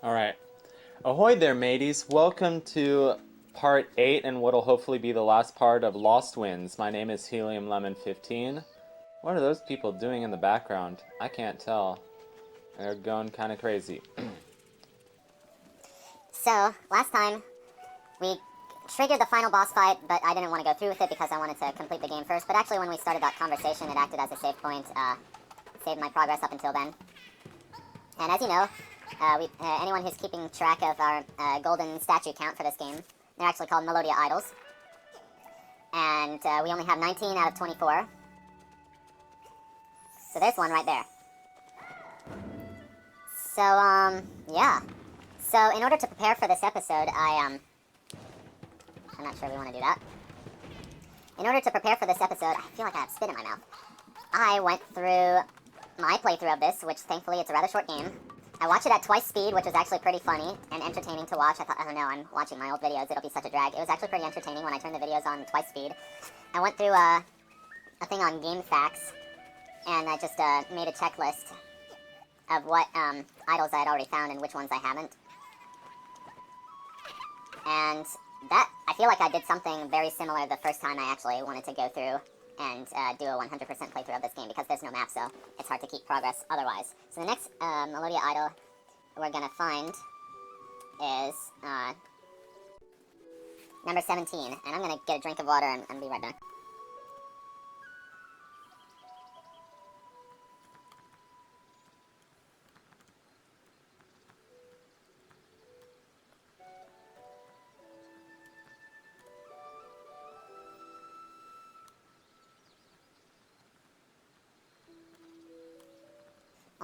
Alright. Ahoy there, mateys. Welcome to part 8 and what'll hopefully be the last part of LostWinds. My name is Helium Lemon 15. What are those people doing in the background? I can't tell. They're going kind of crazy. So, last time, we triggered the final boss fight, but I didn't want to go through with it because I wanted to complete the game first. But actually, when we started that conversation, it acted as a save point, saved my progress up until then. And as you know, anyone who's keeping track of our golden statue count for this game, they're actually called Melodia Idols. And we only have 19 out of 24. So there's one right there. So, yeah. So, in order to prepare for this episode, I'm not sure we want to do that. In order to prepare for this episode, I feel like I have spit in my mouth. I went through my playthrough of this, which thankfully it's a rather short game. I watched it at twice speed, which was actually pretty funny and entertaining to watch. I thought, oh no, I'm watching my old videos, it'll be such a drag. It was actually pretty entertaining when I turned the videos on twice speed. I went through a thing on game facts, and I just made a checklist of what idols I had already found and which ones I haven't. And that, I feel like I did something very similar the first time I actually wanted to go through and do a 100% playthrough of this game, because there's no map, so it's hard to keep progress otherwise. So the next Melodia idol we're going to find is number 17, and I'm going to get a drink of water and be right back.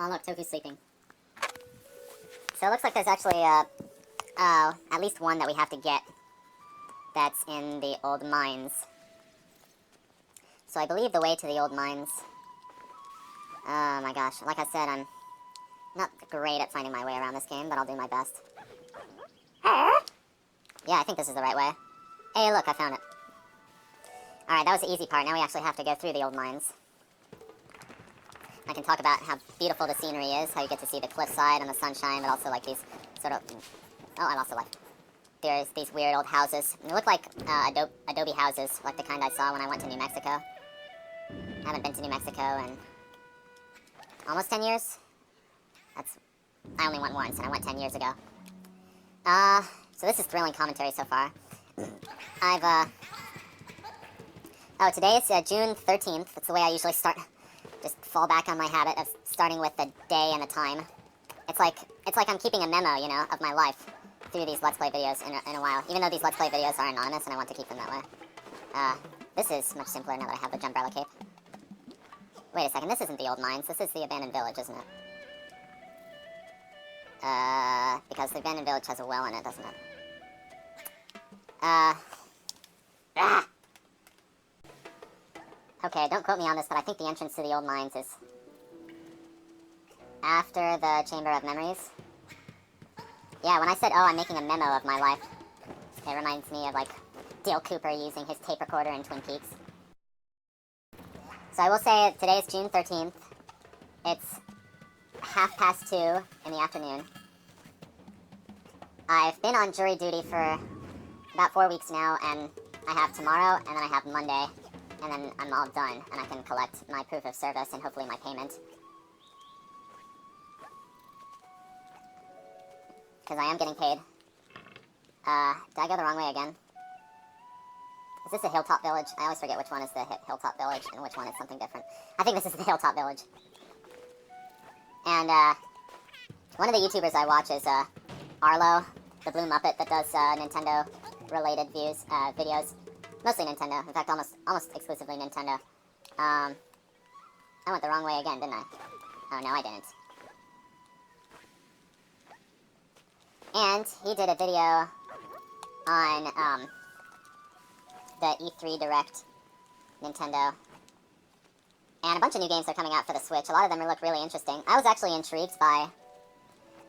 Oh look, Toku's sleeping. So it looks like there's actually at least one that we have to get that's in the old mines. So I believe the way to the old mines... Oh my gosh, like I said, I'm not great at finding my way around this game, but I'll do my best. Yeah, I think this is the right way. Hey, look, I found it. Alright, that was the easy part. Now we actually have to go through the old mines. I can talk about how beautiful the scenery is, how you get to see the cliffside and the sunshine, but also like these sort of... Oh, I lost a life. There's these weird old houses. They look like adobe houses, like the kind I saw when I went to New Mexico. I haven't been to New Mexico in almost 10 years. I only went once, and I went 10 years ago. So this is thrilling commentary so far. Oh, today is June 13th. That's the way I usually start. Just fall back on my habit of starting with the day and the time. It's like I'm keeping a memo, you know, of my life through these Let's Play videos in a while. Even though these Let's Play videos are anonymous and I want to keep them that way. This is much simpler now that I have the Jumbrella cape. Wait a second, this isn't the old mines. This is the abandoned village, isn't it? Because the abandoned village has a well in it, doesn't it? Okay, don't quote me on this, but I think the entrance to the old mines is after the Chamber of Memories. Yeah, when I said, oh, I'm making a memo of my life, it reminds me of, like, Dale Cooper using his tape recorder in Twin Peaks. So I will say today is June 13th. It's 2:30 in the afternoon. I've been on jury duty for about 4 weeks now, and I have tomorrow, and then I have Monday. And then I'm all done, and I can collect my proof of service and hopefully my payment. Because I am getting paid. Did I go the wrong way again? Is this a hilltop village? I always forget which one is the hilltop village and which one is something different. I think this is the hilltop village. And, one of the YouTubers I watch is, Arlo, the Blue Muppet that does, Nintendo-related videos. Mostly Nintendo. In fact, almost exclusively Nintendo. I went the wrong way again, didn't I? Oh, no, I didn't. And he did a video on, the E3 Direct Nintendo. And a bunch of new games are coming out for the Switch. A lot of them look really interesting. I was actually intrigued by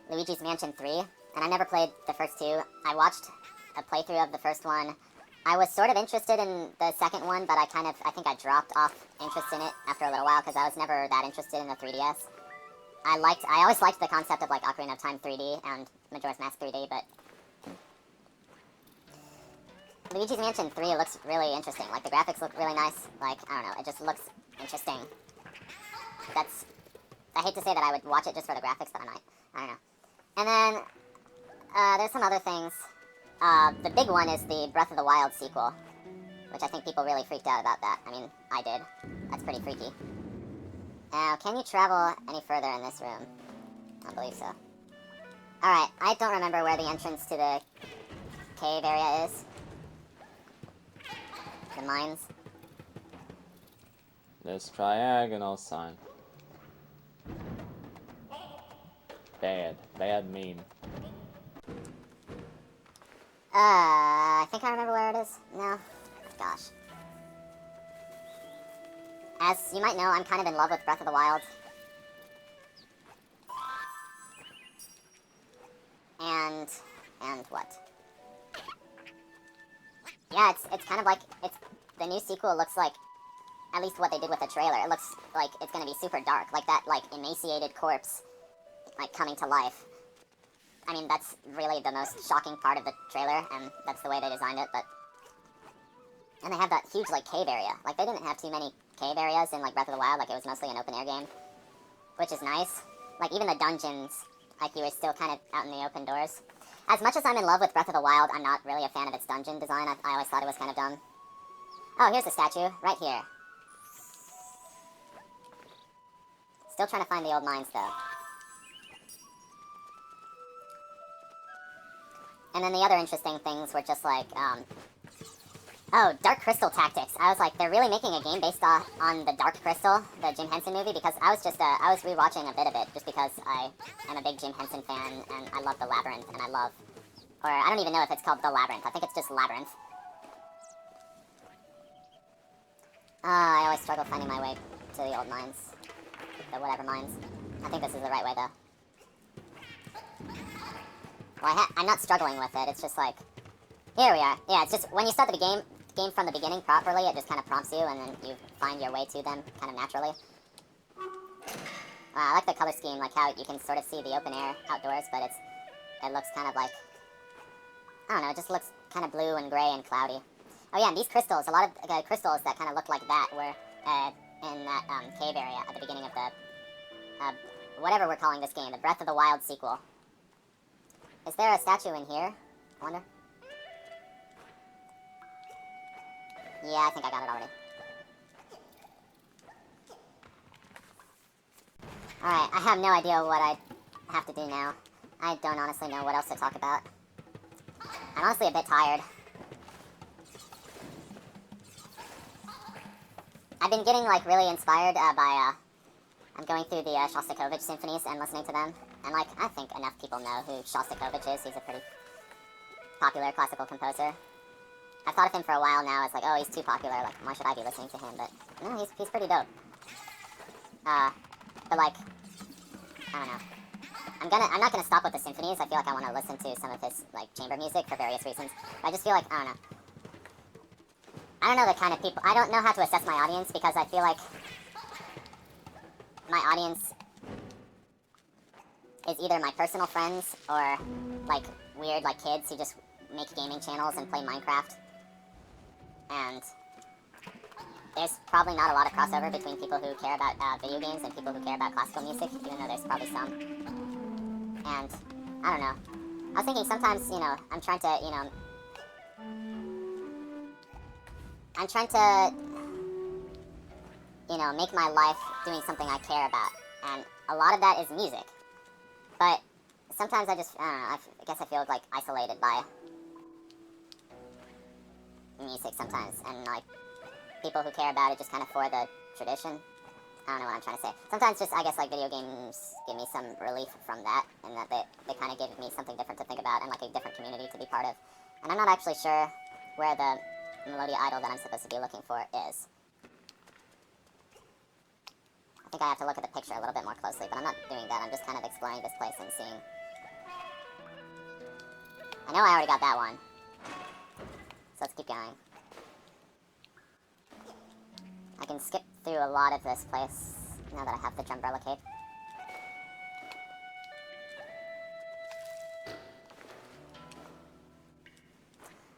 Luigi's Mansion 3, and I never played the first two. I watched a playthrough of the first one. I was sort of interested in the second one, but I think I dropped off interest in it after a little while, because I was never that interested in the 3DS. I always liked the concept of like Ocarina of Time 3D and Majora's Mask 3D, but Luigi's Mansion 3 looks really interesting. Like, the graphics look really nice. Like, I don't know, it just looks interesting. I hate to say that I would watch it just for the graphics, but I might. I don't know. And then, there's some other things. The big one is the Breath of the Wild sequel, which I think people really freaked out about that. I mean, I did. That's pretty freaky. Now, can you travel any further in this room? I don't believe so. Alright, I don't remember where the entrance to the cave area is. The mines. This triagonal sign. Bad meme. I think I remember where it is. No? Gosh. As you might know, I'm kind of in love with Breath of the Wild. And what? Yeah, it's kind of like, the new sequel looks like, at least what they did with the trailer, it looks like it's gonna be super dark, like that, like, emaciated corpse, like, coming to life. I mean, that's really the most shocking part of the trailer, and that's the way they designed it, but... And they have that huge, like, cave area. Like, they didn't have too many cave areas in, like, Breath of the Wild, like, it was mostly an open-air game, which is nice. Like, even the dungeons, like, you were still kind of out in the open doors. As much as I'm in love with Breath of the Wild, I'm not really a fan of its dungeon design. I always thought it was kind of dumb. Oh, here's the statue, right here. Still trying to find the old mines, though. And then the other interesting things were just like, oh, Dark Crystal Tactics. I was like, they're really making a game based on the Dark Crystal, the Jim Henson movie, because I was rewatching a bit of it just because I am a big Jim Henson fan, and I love The Labyrinth, and I don't even know if it's called The Labyrinth. I think it's just Labyrinth. I always struggle finding my way to the old mines. The whatever mines. I think this is the right way, though. Well, I'm not struggling with it, it's just like... Here we are. Yeah, it's just, when you start the game from the beginning properly, it just kind of prompts you, and then you find your way to them kind of naturally. I like the color scheme, like how you can sort of see the open air outdoors, but it looks kind of like... I don't know, it just looks kind of blue and gray and cloudy. Oh yeah, and these crystals, a lot of crystals that kind of look like that were in that cave area at the beginning of the... whatever we're calling this game, the Breath of the Wild sequel. Is there a statue in here? I wonder. Yeah, I think I got it already. Alright, I have no idea what I have to do now. I don't honestly know what else to talk about. I'm honestly a bit tired. I've been getting, like, really inspired by, I'm going through the Shostakovich symphonies and listening to them. And, like, I think enough people know who Shostakovich is. He's a pretty popular classical composer. I've thought of him for a while now. It's like, oh, he's too popular. Like, why should I be listening to him? But, no, he's pretty dope. But, like, I don't know. I'm not gonna stop with the symphonies. I feel like I want to listen to some of his, like, chamber music for various reasons. But I just feel like, I don't know. I don't know the kind of people... I don't know how to assess my audience, because I feel like my audience is either my personal friends or, like, weird, like, kids who just make gaming channels and play Minecraft. And there's probably not a lot of crossover between people who care about video games and people who care about classical music, even though there's probably some. And, I don't know. I was thinking sometimes, you know, I'm trying to, make my life doing something I care about. And a lot of that is music. But sometimes I just, I don't know, I guess I feel, like, isolated by music sometimes. And, like, people who care about it just kind of for the tradition. I don't know what I'm trying to say. Sometimes just, I guess, like, video games give me some relief from that, and that they kind of give me something different to think about and, like, a different community to be part of. And I'm not actually sure where the Melodia idol that I'm supposed to be looking for is. I think I have to look at the picture a little bit more closely, but I'm not doing that. I'm just kind of exploring this place and seeing. I know I already got that one. So let's keep going. I can skip through a lot of this place now that I have the Drumbrella Cape.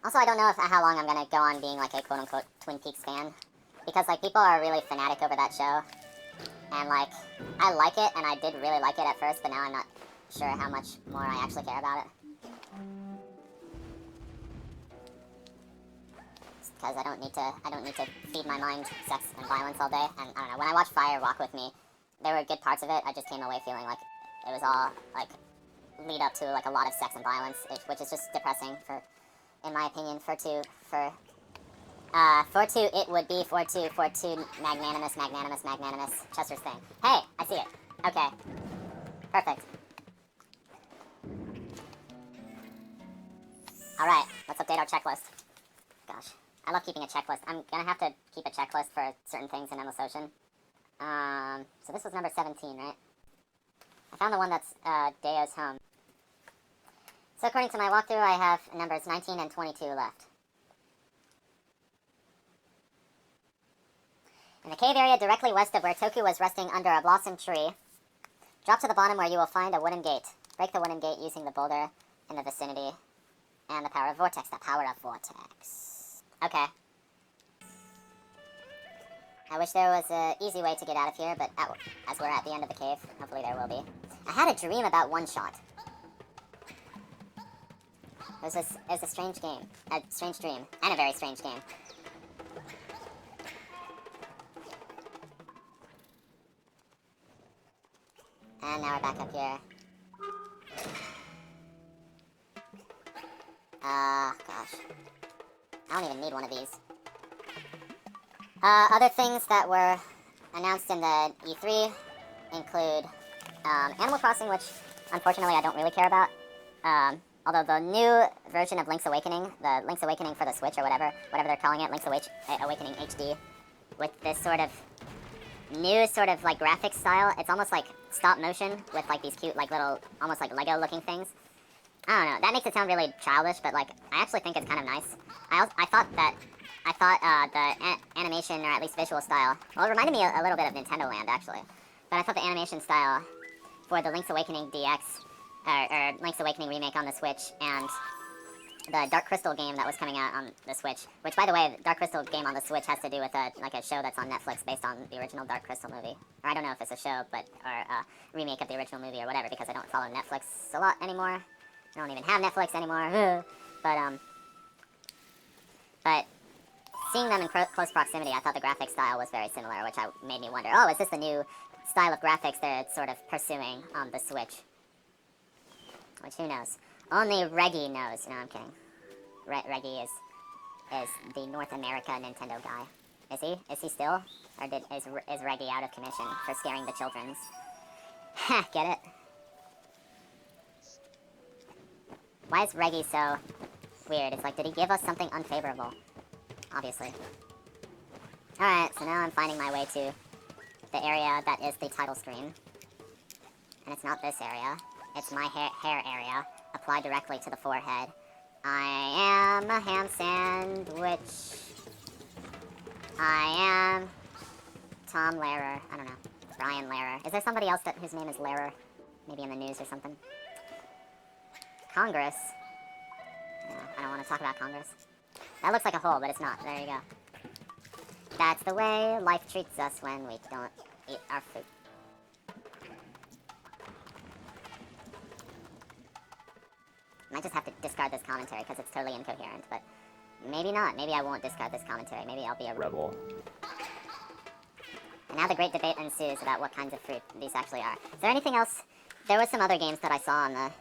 Also, I don't know how long I'm gonna go on being like a quote-unquote Twin Peaks fan, because like people are really fanatic over that show, and like I like it, and I did really like it at first, but now I'm not sure how much more I actually care about it. Because I don't need to feed my mind sex and violence all day. And I don't know, when I watched Fire Walk with Me, there were good parts of it. I just came away feeling like it was all like lead up to like a lot of sex and violence, which is just depressing for, in my opinion, for two it would be for two magnanimous Chester's thing. Hey, I see it. Okay, perfect. All right, let's update our checklist. Gosh. I love keeping a checklist. I'm gonna have to keep a checklist for certain things in Endless Ocean. So this was number 17, right? I found the one that's Deo's home. So according to my walkthrough, I have numbers 19 and 22 left. In the cave area directly west of where Toku was resting under a blossom tree, drop to the bottom where you will find a wooden gate. Break the wooden gate using the boulder in the vicinity and the power of Vortex. The power of Vortex. Okay. I wish there was an easy way to get out of here, but as we're at the end of the cave, hopefully there will be. I had a dream about One Shot. It was a strange game. A strange dream. And a very strange game. And now we're back up here. Gosh. I don't even need one of these. Other things that were announced in the E3 include Animal Crossing, which unfortunately I don't really care about. Although the new version of Link's Awakening, the Link's Awakening for the Switch or whatever they're calling it, Link's Awakening HD, with this sort of new sort of like graphics style. It's almost like stop motion with like these cute like little, almost like Lego looking things. I don't know, that makes it sound really childish, but like I actually think it's kind of nice. I thought the animation, or at least visual style, well, it reminded me a little bit of Nintendo Land actually, but I thought the animation style for the Link's Awakening DX, or Link's Awakening remake on the Switch, and the Dark Crystal game that was coming out on the Switch, which by the way, the Dark Crystal game on the Switch has to do with a show that's on Netflix based on the original Dark Crystal movie. Or I don't know if it's a show, or a remake of the original movie or whatever, because I don't follow Netflix a lot anymore. I don't even have Netflix anymore. But seeing them in close proximity, I thought the graphic style was very similar, which made me wonder, oh, is this the new style of graphics they're sort of pursuing on the Switch? Which, who knows? Only Reggie knows. No, I'm kidding. Reggie is the North America Nintendo guy. Is he? Is he still? Or is Reggie out of commission for scaring the childrens? Ha, get it? Why is Reggie so weird? It's like, did he give us something unfavorable? Obviously. Alright, so now I'm finding my way to the area that is the title screen. And it's not this area. It's my hair area, applied directly to the forehead. I am a ham sandwich. I am Tom Lehrer. I don't know. Brian Lehrer. Is there somebody else whose name is Lehrer? Maybe in the news or something? Congress. Yeah, I don't want to talk about Congress. That looks like a hole, but it's not. There you go. That's the way life treats us when we don't eat our food. I might just have to discard this commentary because it's totally incoherent, but maybe not. Maybe I won't discard this commentary. Maybe I'll be a rebel. And now the great debate ensues about what kinds of fruit these actually are. Is there anything else? There was some other games that I saw on the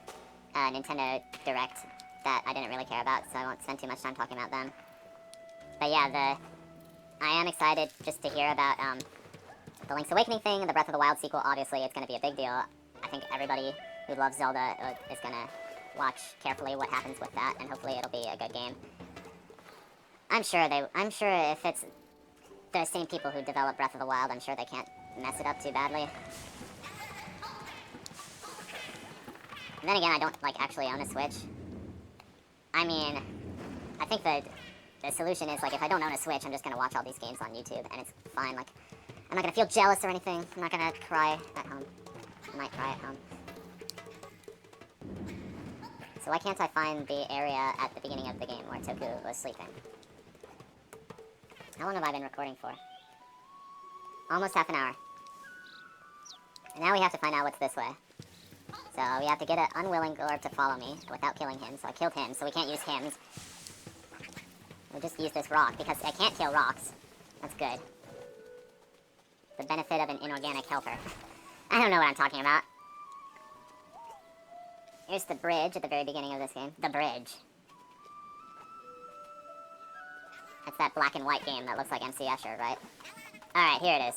Nintendo Direct that I didn't really care about, so I won't spend too much time talking about them. But yeah, I am excited just to hear about the Link's Awakening thing and the Breath of the Wild sequel. Obviously, it's going to be a big deal. I think everybody who loves Zelda is going to watch carefully what happens with that, and hopefully it'll be a good game. I'm sure if it's the same people who develop Breath of the Wild, I'm sure they can't mess it up too badly. And then again, I don't actually own a Switch. I mean, I think the solution is if I don't own a Switch, I'm just gonna watch all these games on YouTube, and it's fine. I'm not gonna feel jealous or anything. I'm not gonna cry at home. I might cry at home. So why can't I find the area at the beginning of the game where Toku was sleeping? How long have I been recording for? Almost half an hour. And now we have to find out what's this way. So we have to get an unwilling orb to follow me without killing him. So I killed him, so we can't use him. We'll just use this rock, because I can't kill rocks. That's good. The benefit of an inorganic helper. I don't know what I'm talking about. Here's the bridge at the very beginning of this game. The bridge. That's that black and white game that looks like MC Escher, right? Alright, here it is.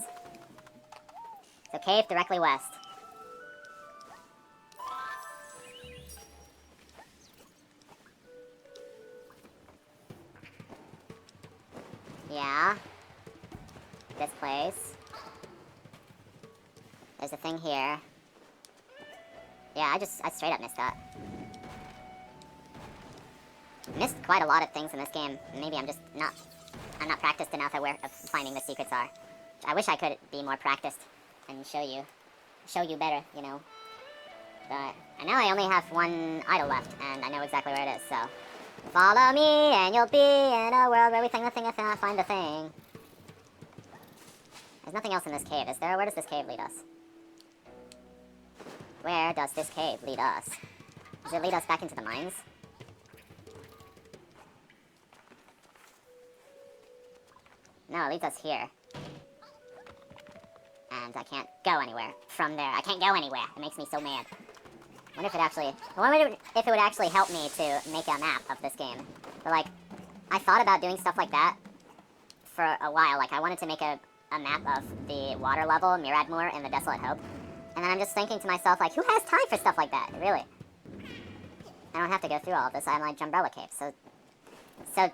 So cave directly west. Yeah. This place. There's a thing here. Yeah, I straight up missed that. Missed quite a lot of things in this game. Maybe I'm not practiced enough at where finding the secrets are. I wish I could be more practiced and show you better, you know. But I know I only have one idol left, and I know exactly where it is, so. Follow me, and you'll be in a world where we find the thing, find the thing. There's nothing else in this cave, is there? Where does this cave lead us? Where does this cave lead us? Does it lead us back into the mines? No, it leads us here. And I can't go anywhere from there. I can't go anywhere. It makes me so mad. I wonder if it would actually help me to make a map of this game. But, like, I thought about doing stuff like that for a while. Like, I wanted to make a map of the water level, Miradmoor, in the Desolate Hope. And then I'm just thinking to myself, like, who has time for stuff like that? Really? I don't have to go through all of this. I'm like Jumbrella Cave. So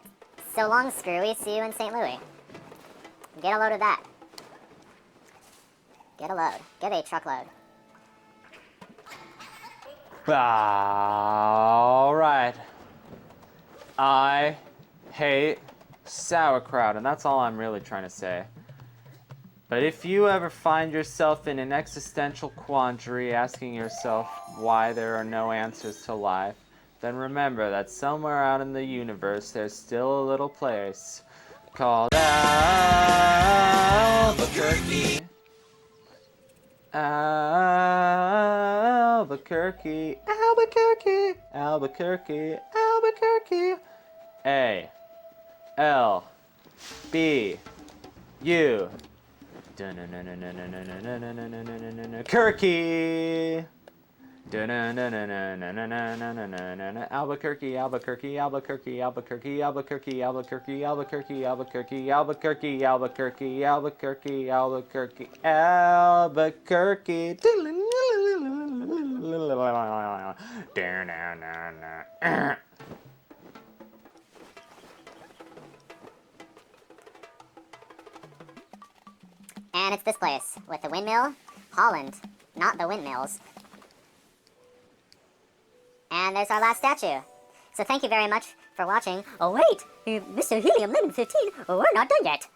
long, Screwy. See you in St. Louis. Get a load of that. Get a load. Get a truckload. Alright. I hate sauerkraut, and that's all I'm really trying to say. But if you ever find yourself in an existential quandary asking yourself why there are no answers to life, then remember that somewhere out in the universe there's still a little place called Albuquerque. Albuquerque, Albuquerque, Albuquerque, Albuquerque. A-L-B-U. Kirky. Albuquerque, Albuquerque, Albuquerque, Albuquerque, Albuquerque, Albuquerque, Albuquerque, Albuquerque, Albuquerque, Albuquerque, Albuquerque, Albuquerque, Albuquerque. And it's this place, with the windmill, Holland, not the windmills. And there's our last statue. So thank you very much for watching. Oh wait, Mr. Helium Lemon 15, we're not done yet.